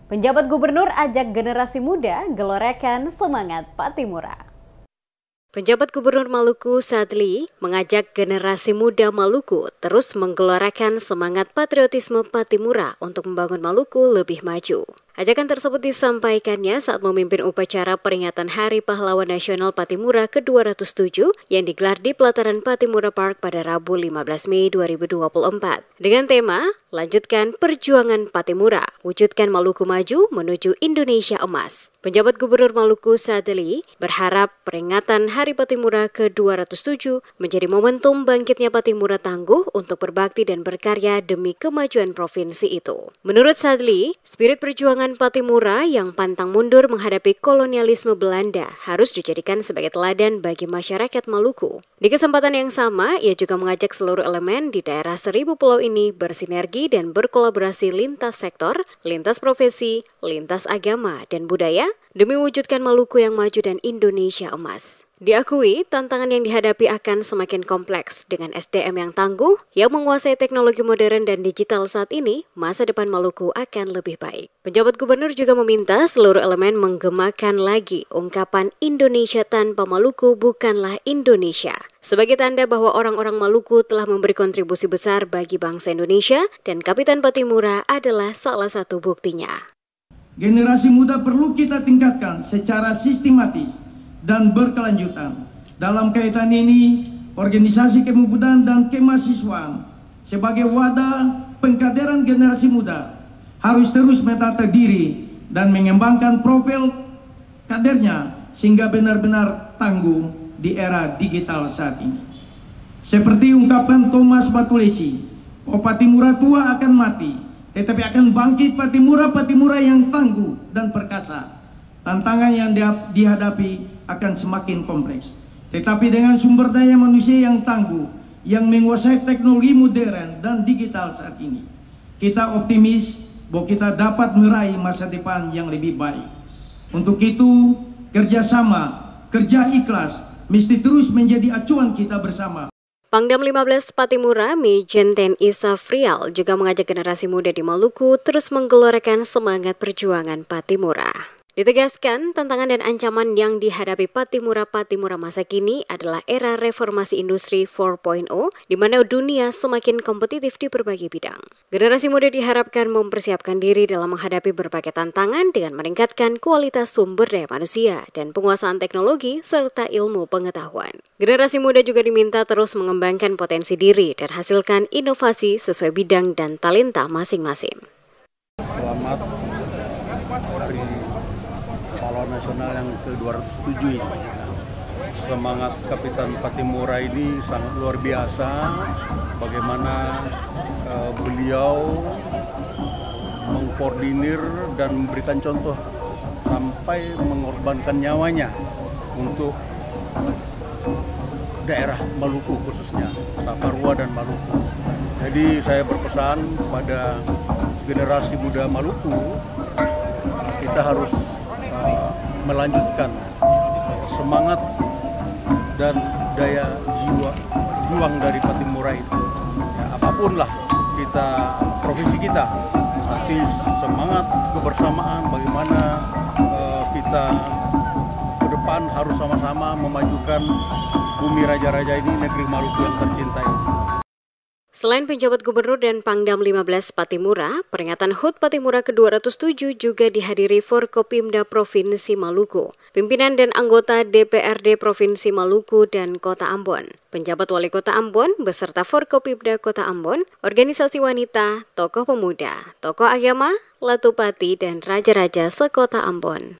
Penjabat gubernur ajak generasi muda gelorkan semangat Patimura. Penjabat Gubernur Maluku Sadli mengajak generasi muda Maluku terus menggelorakan semangat patriotisme Patimura untuk membangun Maluku lebih maju. Ajakan tersebut disampaikannya saat memimpin upacara peringatan Hari Pahlawan Nasional Patimura ke-207 yang digelar di Pelataran Patimura Park pada Rabu 15 Mei 2024. Dengan tema, Lanjutkan Perjuangan Patimura, Wujudkan Maluku Maju Menuju Indonesia Emas. Penjabat Gubernur Maluku Sadli berharap peringatan Hari Patimura ke-207 menjadi momentum bangkitnya Patimura tangguh untuk berbakti dan berkarya demi kemajuan provinsi itu. Menurut Sadli, spirit perjuangan Patimura yang pantang mundur menghadapi kolonialisme Belanda harus dijadikan sebagai teladan bagi masyarakat Maluku. Di kesempatan yang sama, ia juga mengajak seluruh elemen di daerah 1000 pulau ini bersinergi dan berkolaborasi lintas sektor, lintas profesi, lintas agama, dan budaya demi mewujudkan Maluku yang maju dan Indonesia emas. Diakui, tantangan yang dihadapi akan semakin kompleks. Dengan SDM yang tangguh, yang menguasai teknologi modern dan digital saat ini, masa depan Maluku akan lebih baik. Penjabat gubernur juga meminta seluruh elemen menggemakan lagi ungkapan Indonesia tanpa Maluku bukanlah Indonesia. Sebagai tanda bahwa orang-orang Maluku telah memberi kontribusi besar bagi bangsa Indonesia dan Kapitan Patimura adalah salah satu buktinya. Generasi muda perlu kita tingkatkan secara sistematis dan berkelanjutan. Dalam kaitan ini, organisasi kemudaan dan kemahasiswaan sebagai wadah pengkaderan generasi muda harus terus menata diri dan mengembangkan profil kadernya sehingga benar-benar tangguh di era digital saat ini. Seperti ungkapan Thomas Batulesi, Patimura tua akan mati, tetapi akan bangkit Patimura yang tangguh dan perkasa. Tantangan yang dihadapi akan semakin kompleks. Tetapi dengan sumber daya manusia yang tangguh, yang menguasai teknologi modern dan digital saat ini, kita optimis bahwa kita dapat meraih masa depan yang lebih baik. Untuk itu, kerjasama, kerja ikhlas, mesti terus menjadi acuan kita bersama. Pangdam 15 Patimura, Majen TNI Safrial juga mengajak generasi muda di Maluku terus menggelorakan semangat perjuangan Patimura. Ditegaskan, tantangan dan ancaman yang dihadapi Patimura masa kini adalah era reformasi industri 4.0, di mana dunia semakin kompetitif di berbagai bidang. Generasi muda diharapkan mempersiapkan diri dalam menghadapi berbagai tantangan dengan meningkatkan kualitas sumber daya manusia dan penguasaan teknologi serta ilmu pengetahuan. Generasi muda juga diminta terus mengembangkan potensi diri dan hasilkan inovasi sesuai bidang dan talenta masing-masing. Selamat Hari Pahlawan Nasional yang ke-207 ini. Semangat Kapitan Patimura ini sangat luar biasa. Bagaimana beliau mengkoordinir dan memberikan contoh sampai mengorbankan nyawanya untuk daerah Maluku khususnya, Saparua dan Maluku. Jadi saya berpesan pada generasi muda Maluku, kita harus melanjutkan semangat dan daya juang dari Patimura itu. Ya, apapun lah profesi kita, tapi semangat kebersamaan bagaimana kita ke depan harus sama-sama memajukan bumi raja-raja ini, negeri Maluku yang tercinta ini. Selain penjabat gubernur dan Pangdam 15 Patimura, peringatan HUT Patimura ke-207 juga dihadiri Forkopimda Provinsi Maluku, pimpinan dan anggota DPRD Provinsi Maluku dan Kota Ambon, penjabat wali Kota Ambon beserta Forkopimda Kota Ambon, organisasi wanita, tokoh pemuda, tokoh agama, latupati, dan raja-raja sekota Ambon.